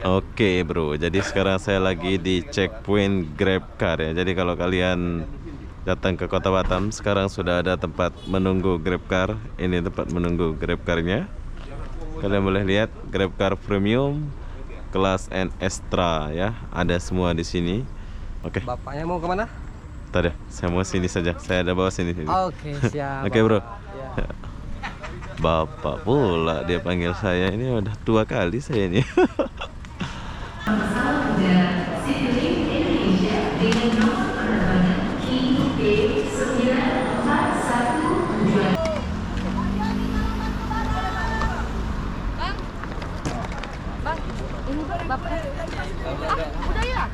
Oke bro, jadi sekarang saya lagi di checkpoint GrabCar ya. Jadi kalau kalian datang ke Kota Batam, sekarang sudah ada tempat menunggu GrabCar. Ini tempat menunggu GrabCar-nya. Kalian boleh lihat GrabCar Premium, kelas N Extra ya. Ada semua di sini. Oke. Bapaknya mau kemana? Tadi saya mau sini saja. Saya ada bawa sini. Oke, siap. Oke bro. Ya. Bapak pula dia panggil saya. Ini udah 2 kali saya ini. Udah ya?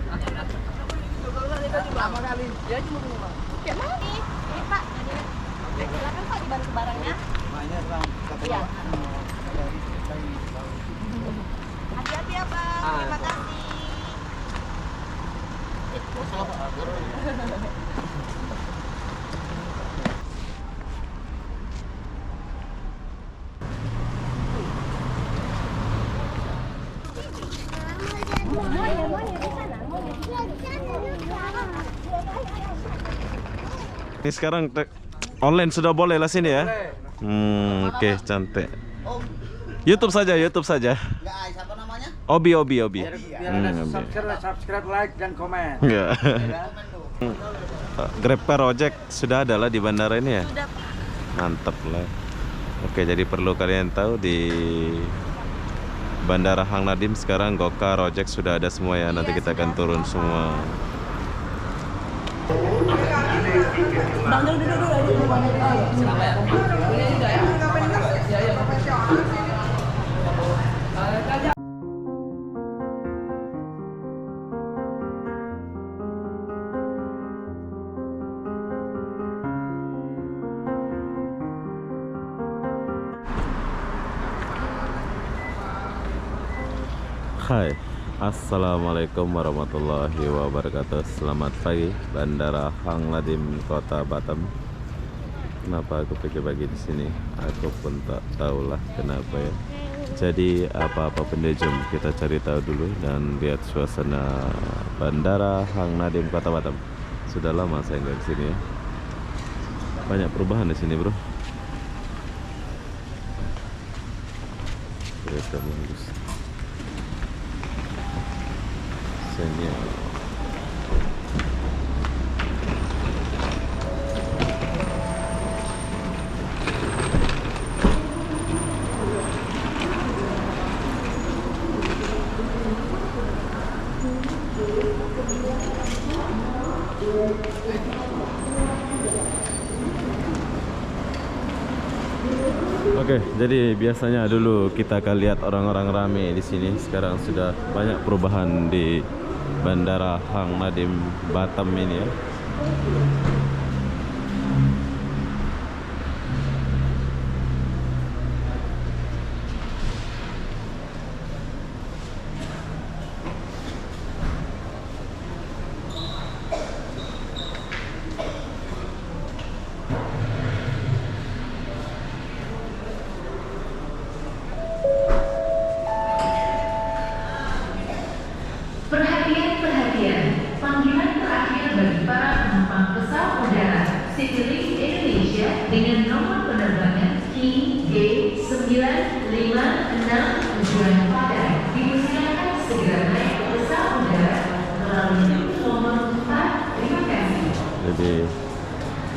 Lama kali. Ya cuma rumah. Ini Pak. Silakan Pak dibantu barangnya. Iya. Hati-hati ya Bang. Terima kasih. Ini sekarang online sudah boleh lah sini ya. Oke, cantik. YouTube saja. Siapa namanya? Obi. Biar ada subscribe, like, dan komen. Ya. GrabCar ojek sudah ada lah di bandara ini ya. Sudah. Mantap lah. Oke, jadi perlu kalian tahu di Bandara Hang Nadim sekarang Gokar, ojek sudah ada semua ya. Nanti kita akan turun semua. Hai, assalamualaikum warahmatullahi wabarakatuh. Selamat pagi, Bandara Hang Nadim, Kota Batam. Kenapa aku pagi-pagi di sini? Aku pun tak tahulah kenapa ya. Jadi apa-apa benda, jom kita cari tahu dulu dan lihat suasana Bandara Hang Nadim, Kota Batam. Sudah lama saya nggak kesini ya. Banyak perubahan di sini bro. Kereta bagus. Senyum. Oke, jadi biasanya dulu kita akan lihat orang-orang rame di sini. Sekarang sudah banyak perubahan di Bandara Hang Nadim Batam ini ya. Perhatian, panggilan terakhir bagi para penumpang pesawat udara Citylink Indonesia dengan nomor penerbangan KG956 tujuan Padang dipersilakan segera naik ke pesawat udara melalui nomor 4. Terima kasih. Jadi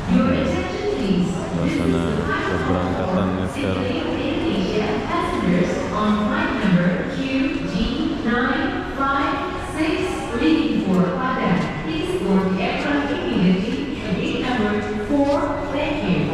Your attention please. suasana keberangkatannya sekarang. Citylink Indonesia passengers on flight number QG956 leaving for Padang. Please board the aircraft immediately to gate number 4. Thank you.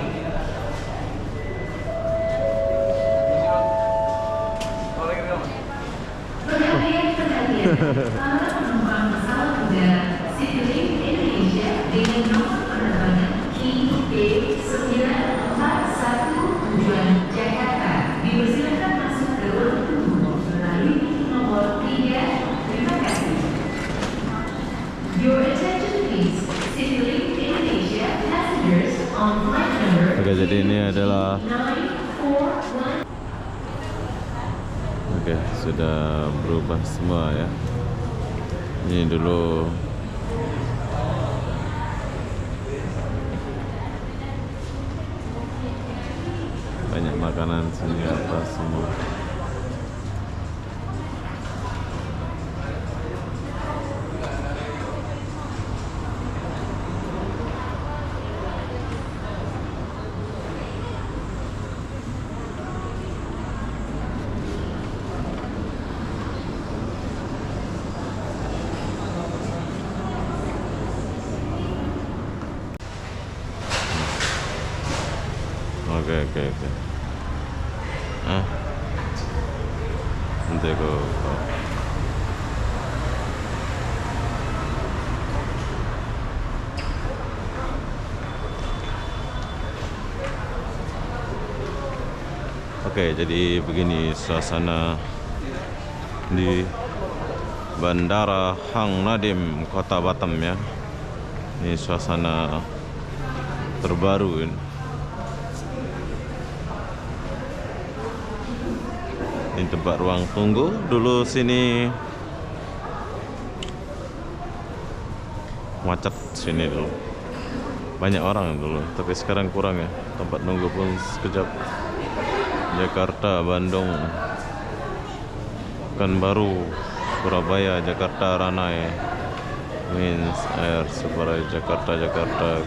Perhatian. Para penumpang pesawat udara Citylink Indonesia dengan nomor penerbangan KG941 tujuan Jakarta dipersilakan masuk ke ruang tunggu melalui nomor 3. Terima kasih. Your attention please. Citylink Indonesia passengers on flight number. Oke, jadi ini adalah 941. Oke, sudah berubah semua ya. Ini dulu banyak makanan sini atas semua. Oke. Nanti aku Oke, jadi begini suasana di Bandara Hang Nadim, Kota Batam ya. Ini suasana terbaru ini. Ini tempat ruang tunggu. Dulu sini macet sini dulu. Banyak orang dulu, tapi sekarang kurang ya. Tempat nunggu pun sekejap. Jakarta, Bandung, Pekanbaru, Surabaya, Jakarta, Ranai, Wins Air, Super Jakarta,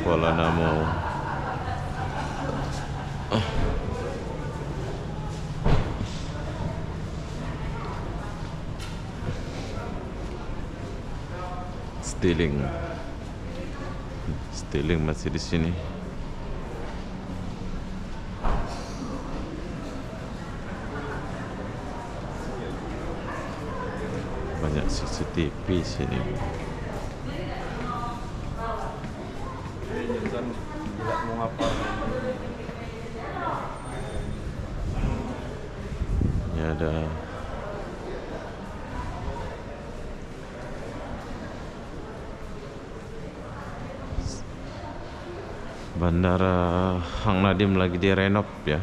Kuala Namu. Stiling masih di sini. Banyak CCTV sini. Ini ada Bandara Hang Nadim lagi direnov ya.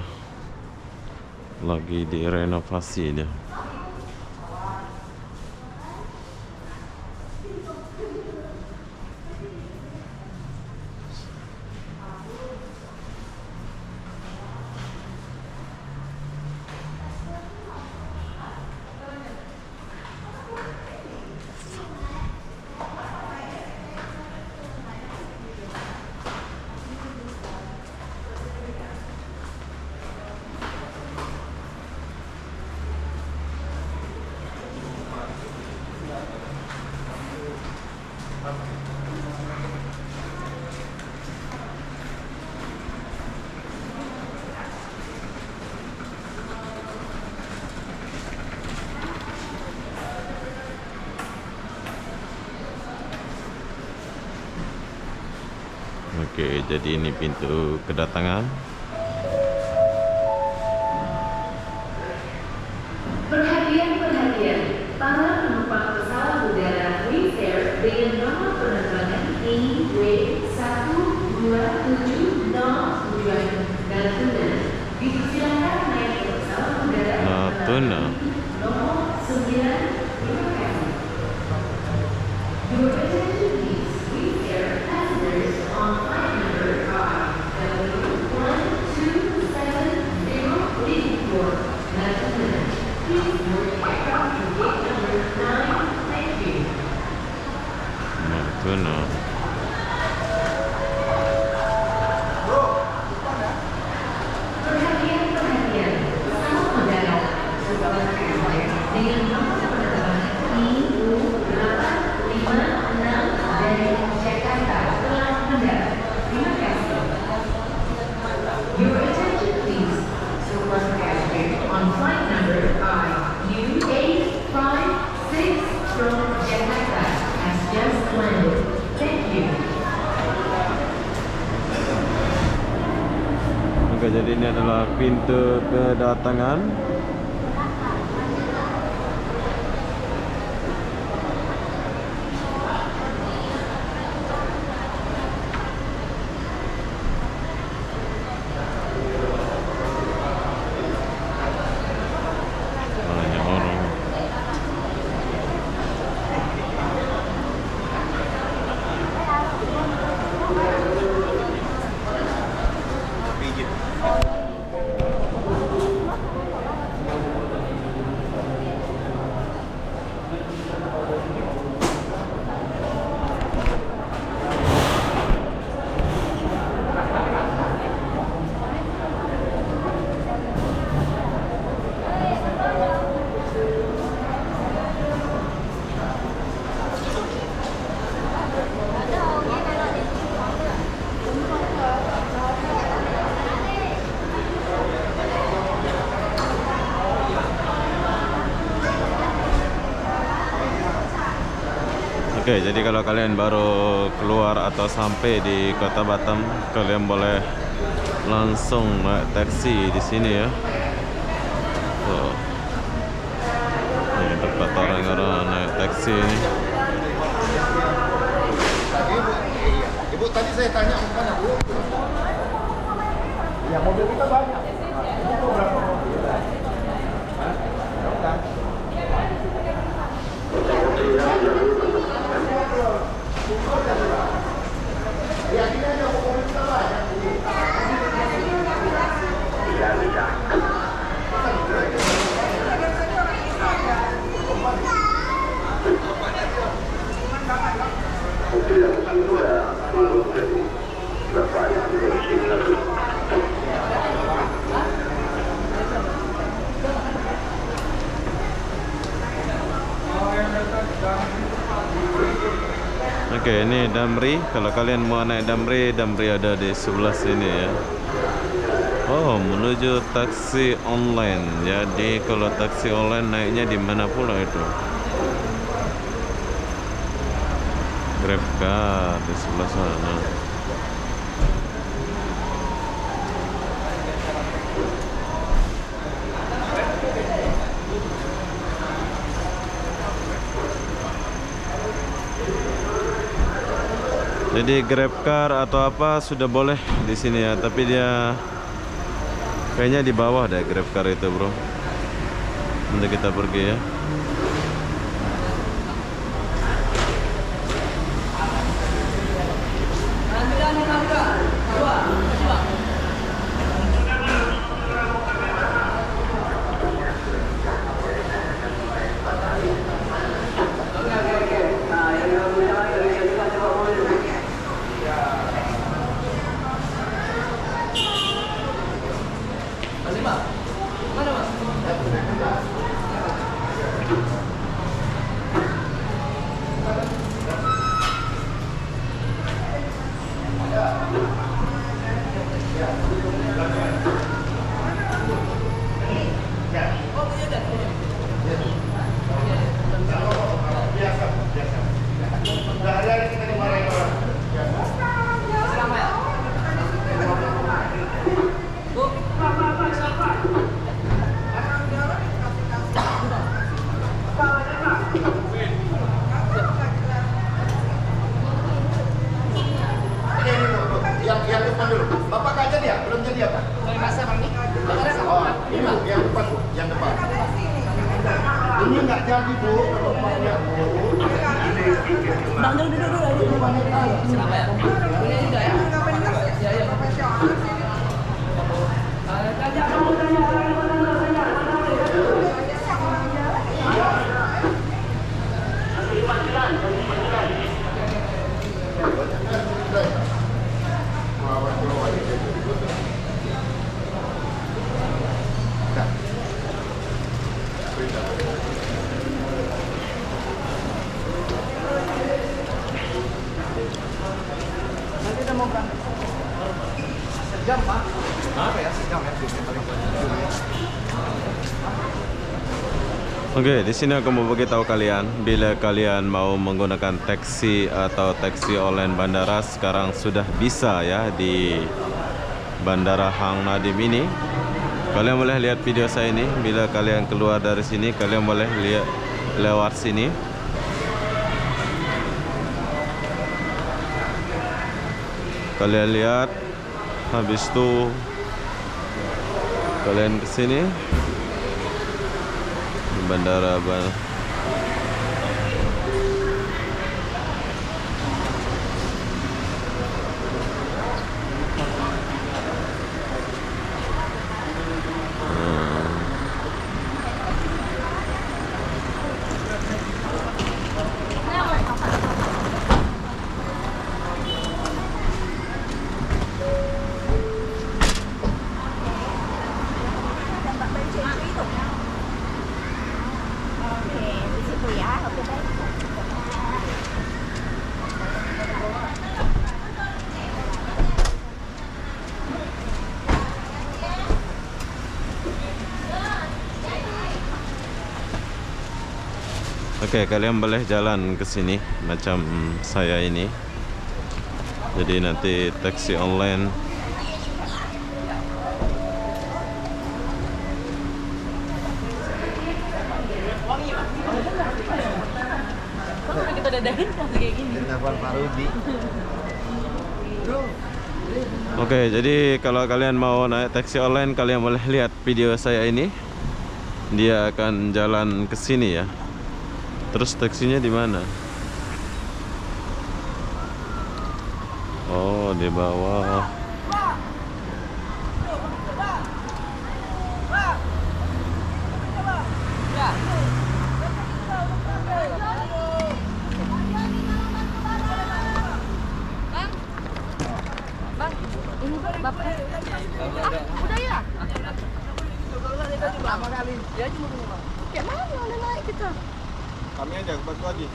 Lagi direnovasi dia. Oke, jadi ini pintu kedatangan. Perhatian, para penumpang pesawat udara Wings Air dengan nomor penerbangan IW1270 tujuan Natuna dipersilakan naik ke pesawat udara Natuna. nomor 9. Terima kasih. Your attention please. Wings Air passengers on flight number W1270 leaving for Natuna. Please board aircraft to gate number 9. Thank you. Natuna. Perhatian, pesawat mendarat Super Airlines dengan nomor penerbangan IU856 dari Jakarta telah mendarat. Terima kasih. Your attention please. Super Airlines on flight number IU856 from Jakarta has just landed. Thank you. Oke, jadi ini adalah pintu kedatangan. Banyak orang. Oke, jadi kalau kalian baru keluar atau sampai di Kota Batam, kalian boleh langsung naik taksi di sini ya. Tuh. Ini tempat orang-orang naik taksi ini. Ibu tadi saya tanya mana Bu? Ya mobil kita banyak. Ibu berapa mobil? Ya ini aja mobil kita banyak. Oke, ini Damri. Kalau kalian mau naik Damri, Damri ada di sebelah sini ya. Oh, menuju taksi online. Jadi kalau taksi online naiknya di mana pula itu? GrabCar di sebelah sana. Jadi GrabCar atau apa sudah boleh di sini ya, tapi dia kayaknya di bawah deh GrabCar itu, bro. Nanti kita pergi ya. Yang depan dulu. Bapak nggak jadi ya? Belum jadi apa? Oh, ini yang depan Bu, yang depan. Ini nggak jadi Bu. Bang, dulu. Siapa ya? Ini juga ya? Ya. Nanti udah mau berangkat. Sejam, Pak. Apa ya? Sejam ya. Oke, di sini aku mau beritahu kalian, bila kalian mau menggunakan taksi atau taksi online bandara, sekarang sudah bisa ya di Bandara Hang Nadiem ini. Kalian boleh lihat video saya ini. Bila kalian keluar dari sini, kalian boleh lihat lewat sini. Kalian lihat, habis itu kalian ke sini. Bandara Oke, kalian boleh jalan ke sini macam saya ini. Jadi nanti taksi online. Kalau kita dadahin kayak gini. Oke, jadi kalau kalian mau naik taksi online, kalian boleh lihat video saya ini. Dia akan jalan ke sini ya. Terus taksinya di mana? Oh, di bawah. Bang, ini bapak. Udah ya? Lama kali. Ya cuma gini bang. Kayak mana ada naik kita? Kami aja bantu aja.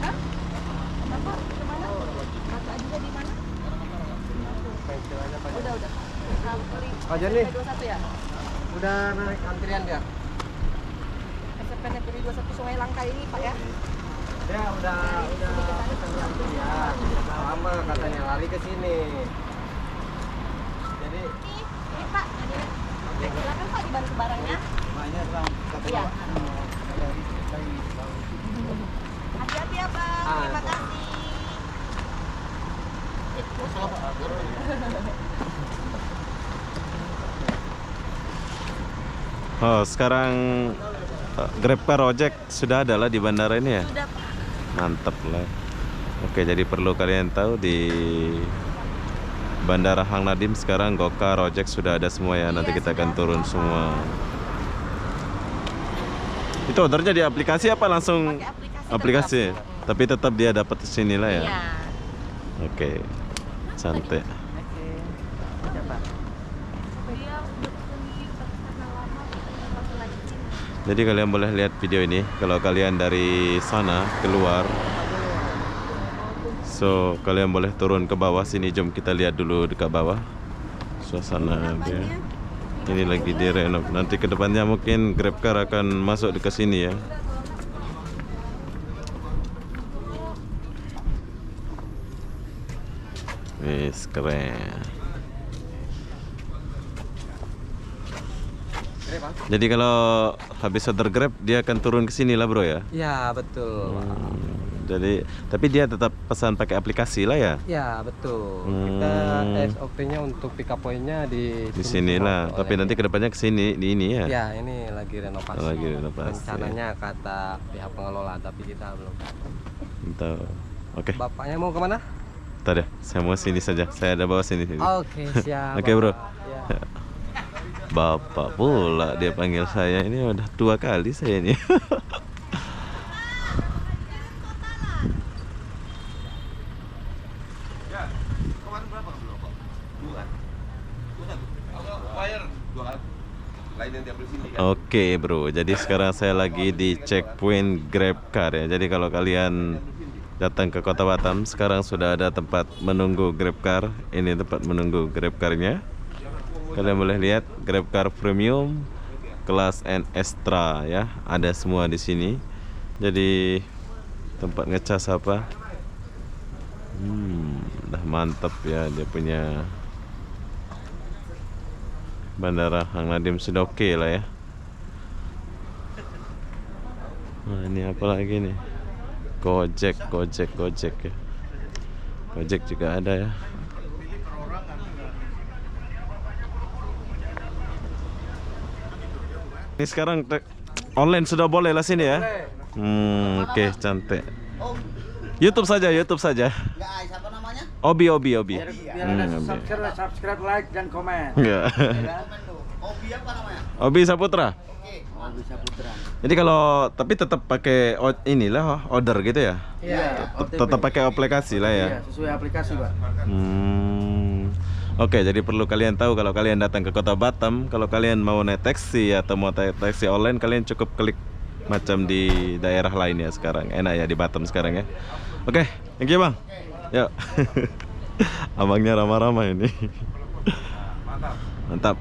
Hah? Kenapa? Kemana? Kakak juga di mana? Udah. Aja nih. SP21 ya? Udah naik antrian dia. SMP Negeri 21 Sungai Langka ini Pak ya? Ya udah antrian. Lama katanya lari ke sini. Jadi Ini Pak, silakan Pak dibantu barangnya. banyak satu. Iya. Hati-hati ya Bang, terima kasih. Oh, sekarang GrabCar ojek sudah ada lah di bandara ini ya. Sudah Pak. Mantap lah. Oke, jadi perlu kalian tahu di Bandara Hang Nadim sekarang Gokar, ojek sudah ada semua ya. Nanti kita akan turun semua. Itu ordernya di aplikasi apa langsung? Pakai Aplikasi. Tapi tetap dia dapat di sini lah ya. Iya. Oke. Santai. Jadi kalian boleh lihat video ini kalau kalian dari sana keluar. So, kalian boleh turun ke bawah sini. Jom kita lihat dulu dekat bawah. Suasana dia. Ini lagi direnov. Nanti ke depannya mungkin GrabCar akan masuk ke sini ya. Wis keren. Jadi kalau habis order Grab dia akan turun ke sini lah bro ya. Ya betul. Jadi tapi dia tetap pesan pakai aplikasi lah ya. Ya betul. Kita SOP-nya untuk pick up point-nya di Sini lah. Tapi nanti kedepannya ke sini di ini ya. Ya ini lagi renovasi. Lagi renovasi. Rencananya kata pihak pengelola tapi kita belum. Entah. Oke. Bapaknya mau kemana? Tadi saya mau sini saja. Saya ada bawa sini. Oke siap. Oke, bro. Ya. Bapak pula dia panggil saya. Ini udah 2 kali saya ini. Oke bro, jadi sekarang saya lagi di checkpoint GrabCar ya. Jadi kalau kalian datang ke Kota Batam, sekarang sudah ada tempat menunggu GrabCar. Ini tempat menunggu GrabCar-nya. Kalian boleh lihat GrabCar Premium, kelas N Extra ya. Ada semua di sini. Jadi tempat ngecas apa? Udah mantap ya dia punya. Bandara Hang Nadim sudah oke lah ya. Nah ini apa lagi nih? Gojek ya. Gojek juga ada ya. Ini sekarang online sudah boleh lah sini ya. Oke, cantik. YouTube saja. Siapa namanya? Obi. Biar ada subscribe, like dan komen. Ya. Obi apa namanya? Obi Saputra. Oke. Obi Saputra. Jadi kalau tapi tetap pakai inilah order gitu ya. Iya. Tetap pakai aplikasi lah ya. Iya, sesuai aplikasi, Pak. Oke, jadi perlu kalian tahu kalau kalian datang ke Kota Batam, kalau kalian mau naik taksi atau mau taksi online, kalian cukup klik macam di daerah lain ya sekarang. Enak ya di Batam sekarang ya. Oke, thank you bang. Yuk. Abangnya ramah-ramah ini. Mantap.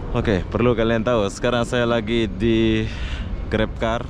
Oke, perlu kalian tahu, sekarang saya lagi di GrabCar.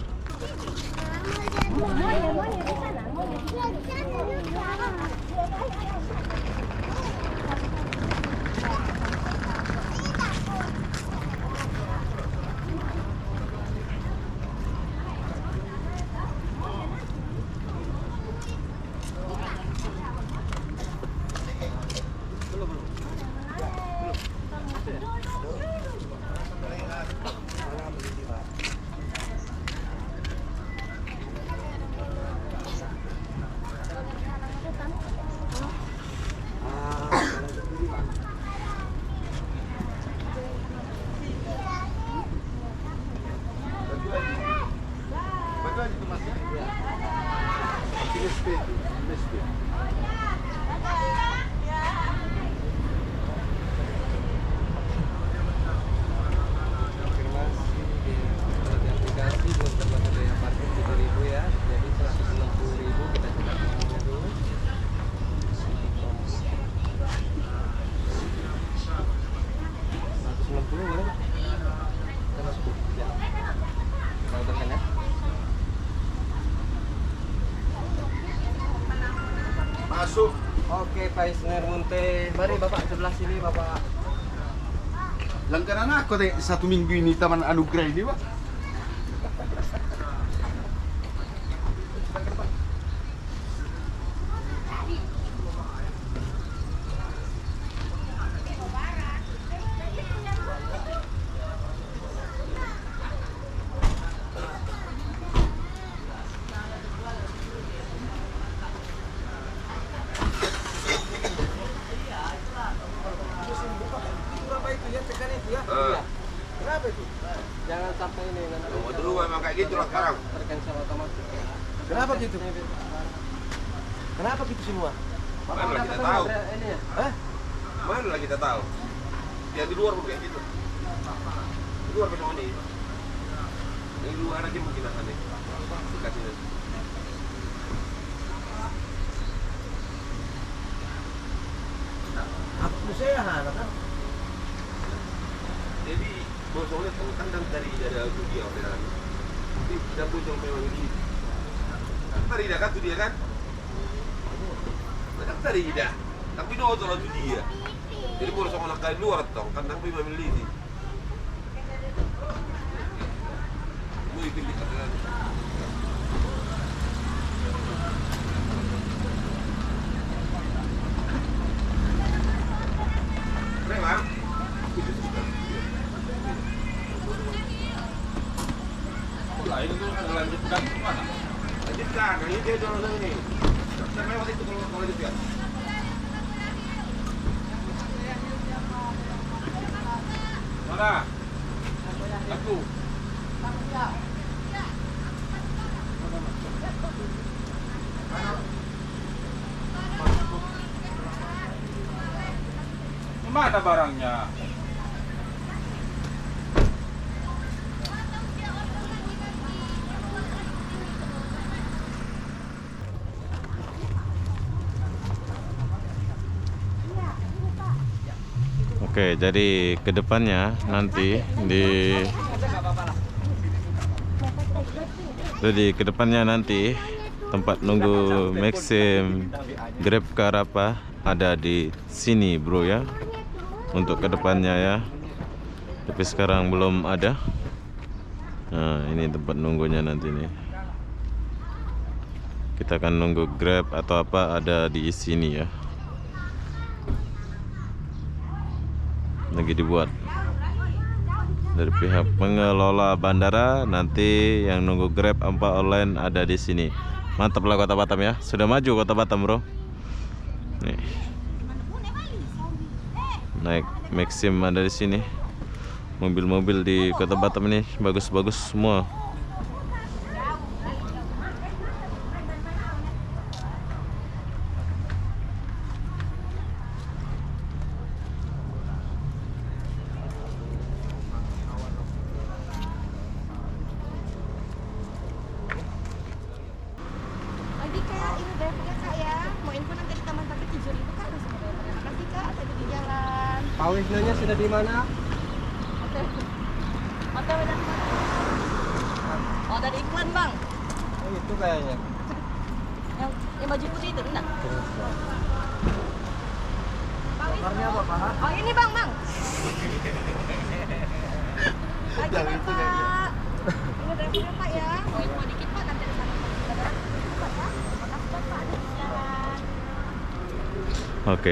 Baju aja tuh mas ya. Ini speed, ini speed. Konfirmasi kalau di aplikasi belum termasuk biaya parkir 7.000 ya. Jadi 160.000 kita cetak nomornya dulu. 160 boleh? Kita masuk ya. Mau tekan ya? Masuk. Oke, Pak Isner Munte. Mari Bapak sebelah sini, Bapak. Langganan aku teh 1 minggu ini Taman Anugerah ini, Pak. Berapa itu ya? Tekan itu ya? Iya. Berapa itu? Jangan sampai ini nanti. Dulu memang kayak gitu lah sekarang. Tercancel otomatis. Kenapa gitu? Kenapa gitu semua? Mana lah kita tahu. Ini ya? Hah? Mana lah kita tahu. Ya di luar kayak gitu. Di luar memang ini. Di luar aja mungkin aneh. Dikasih. Aku saya kan. Jadi bosnya tuh kandang dari dia orderan. Tapi kita bosong memang ini. Tadi dah kan tuh dia kan? Kan tadi dah. Tapi no tuh tuh dia. Jadi boleh sama anak kali luar tong kandang memang milih. Mau itu kita kan. Bang. Lah ini tuh lanjutkan mana? Lanjutkan, ini dia jalan ini. Saya lewat itu kalau lanjutkan. Mana? Aku. Mana barangnya? Oke, jadi kedepannya nanti kedepannya nanti tempat nunggu Maxim GrabCar apa ada di sini, bro ya. Untuk kedepannya ya. Tapi sekarang belum ada. Nah, ini tempat nunggunya nanti nih. Kita akan nunggu Grab atau apa ada di sini ya. Lagi dibuat dari pihak pengelola bandara. Nanti yang nunggu Grab apa online ada di sini. Mantap lah Kota Batam ya. Sudah maju Kota Batam, bro. Nih. Naik Maxim ada di sini. Mobil-mobil di Kota Batam ini bagus-bagus semua. Lagi kak, ini drivernya kak ya. Mau info nanti di Taman Parkir 7.000 kak. Terima kasih kak, tadi di jalan. Pak Wisnunya sudah di mana? OTW dari mana? Oh dari iklan bang. Oh, itu kayaknya. Yang baju putih itu enggak? Warnanya apa, Pak? Oh ini bang. Lagi Bapak. Ini drivernya Pak ya. Oh info dikit Pak, nanti ada sana. Pak ya. Makasih Bapak. Jalan. Oke,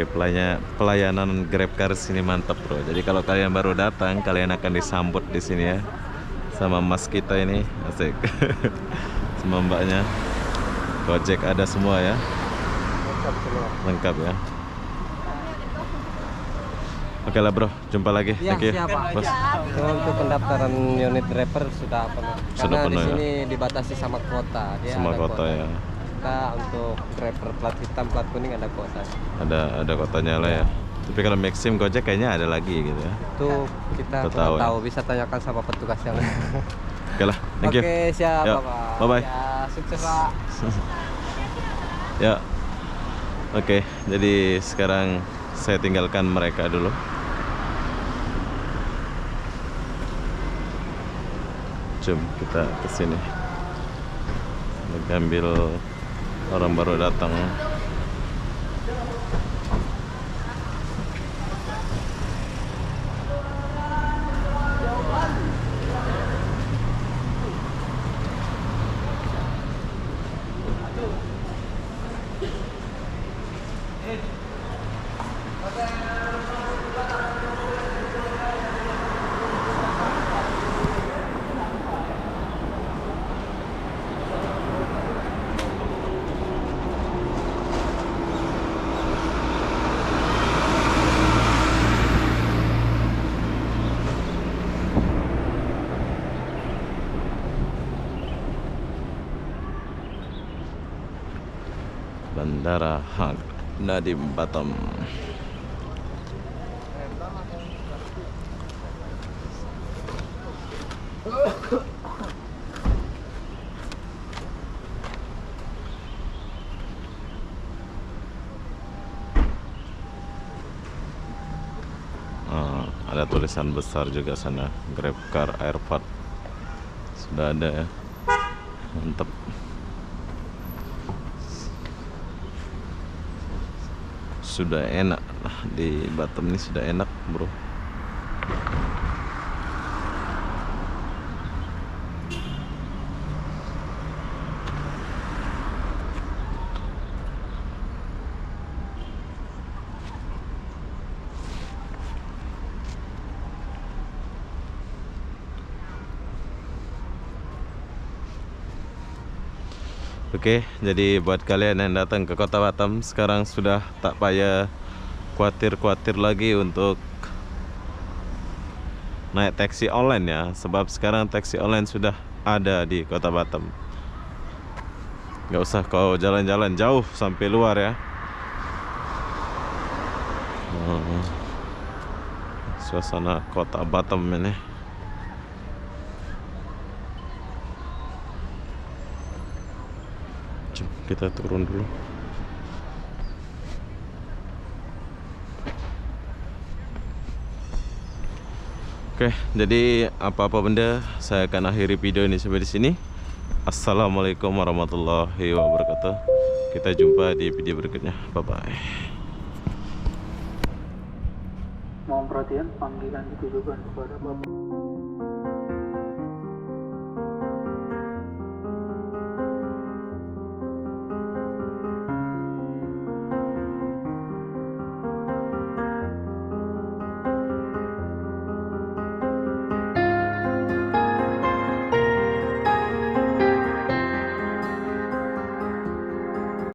pelayanan GrabCar sini mantap bro. Jadi kalau kalian baru datang, kalian akan disambut di sini ya, sama mas kita ini, asik. Sama mbaknya. Gojek ada semua ya, lengkap ya. Oke lah bro, jumpa lagi. Ya, Thank you. siap, Pak. Bos. Untuk pendaftaran unit driver sudah penuh. Sudah Karena penuh, di ya? sini dibatasi sama kuota. Dia Sama ada kota ya. Kita untuk driver plat hitam, plat kuning ada kuota. Ada kotanya lah ya. Tapi kalau Maxim Gojek kayaknya ada lagi gitu ya. Itu kita Kita tahu, kurang ya? tahu, bisa tanyakan sama petugas yang lain. Oke lah, thank you. Oke, siap Ya, Pak. bye-bye. Ya, sukses Pak. Ya. Oke, jadi sekarang saya tinggalkan mereka dulu. Jom kita ke sini. Lagi ambil orang baru datang. Bandara Hang Nadiem Batam. Ada tulisan besar juga sana, GrabCar Airport sudah ada ya, mantap. Sudah enak di Batam ini, sudah enak bro. Oke, jadi buat kalian yang datang ke kota Batam sekarang sudah tak payah khawatir lagi untuk naik taksi online ya, sebab sekarang taksi online sudah ada di kota Batam. Gak usah kau jalan-jalan jauh sampai luar ya. Suasana kota Batam ini. Kita turun dulu. Oke, jadi apa-apa benda saya akan akhiri video ini sampai di sini. Assalamualaikum warahmatullahi wabarakatuh. Kita jumpa di video berikutnya. Bye bye. Mohon perhatian, panggilan ditujukan kepada Bapak.